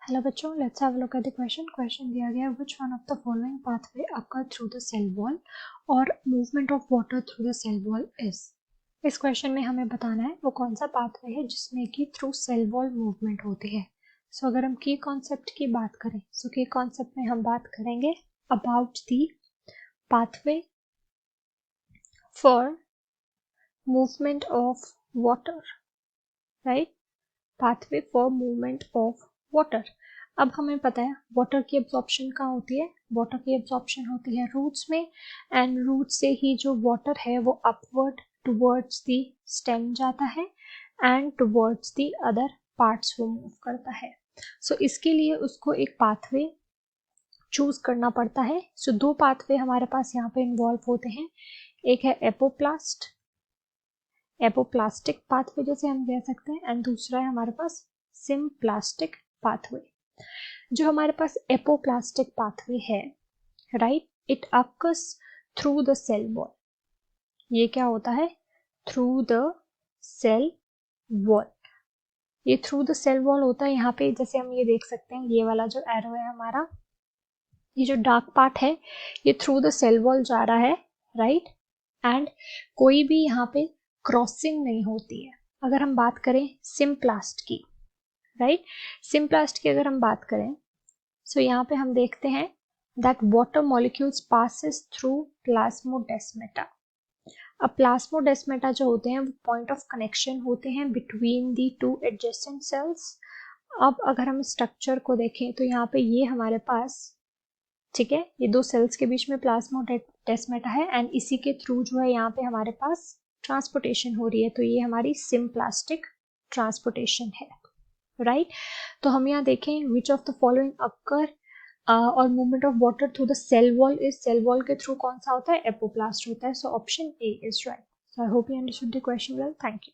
Hello बच्चों, let's have a look at the question. Question दिया गया है which one of the following pathway occur through the cell wall और movement of water through the cell wall is. इस question में हमें बताना है वो कौन सा पाथवे है जिसमें कि थ्रू सेल वॉल मूवमेंट होती है। सो अगर हम की कॉन्सेप्ट की बात करें, सो की कॉन्सेप्ट में हम बात करेंगे about the pathway for movement of water, right. Pathway for movement of water. अब हमें पता है वाटर की एब्जॉर्प्शन कहाँ होती है। वाटर की एब्जॉर्प्शन होती है रूट्स में, एंड रूट से ही जो वाटर है वो अपवर्ड टुवर्ड्स द स्टेम जाता है and towards the other parts वो मूव करता है। सो इसके लिए उसको एक पाथवे चूज करना पड़ता है। सो दो पाथवे हमारे पास यहाँ पे इन्वॉल्व होते हैं। एक है एपोप्लास्टिक पाथवे जैसे हम कह सकते हैं, एंड दूसरा है हमारे पास सिम्प्लास्टिक पाथवे। जो हमारे पास एपोप्लास्टिक पाथवे है, right, it occurs through the cell wall. ये क्या होता है? Through the cell wall. ये थ्रू द सेल वॉल होता है। यहाँ पे जैसे हम ये देख सकते हैं, ये वाला जो एरो है हमारा, ये जो डार्क पार्ट है ये थ्रू द सेल वॉल जा रहा है, राइट, एंड कोई भी यहाँ पे क्रॉसिंग नहीं होती है। अगर हम बात करें सिम्प्लास्ट की, राइट, सिम्प्लास्ट की अगर हम बात करें, सो यहाँ पे हम देखते हैं that water molecules passes through plasmodesmata. अब प्लाज्मोडेस्माटा जो होते हैं वो पॉइंट ऑफ कनेक्शन होते हैं between the two adjacent sales. अब अगर हम स्ट्रक्चर को देखें तो यहाँ पे ये हमारे पास, ठीक है, ये दो सेल्स के बीच में प्लाज्मोडेस्माटा है एंड इसी के थ्रू जो है यहाँ पे हमारे पास ट्रांसपोर्टेशन हो रही है। तो ये हमारी सिम्प्लास्टिक ट्रांसपोर्टेशन है, राइट। तो हम यहाँ देखें which of the following occur or movement of water through the cell wall is. Cell wall के थ्रू कौन सा होता है? एपोप्लास्ट होता है। So option A is right. So I hope you understood the question well. Thank you.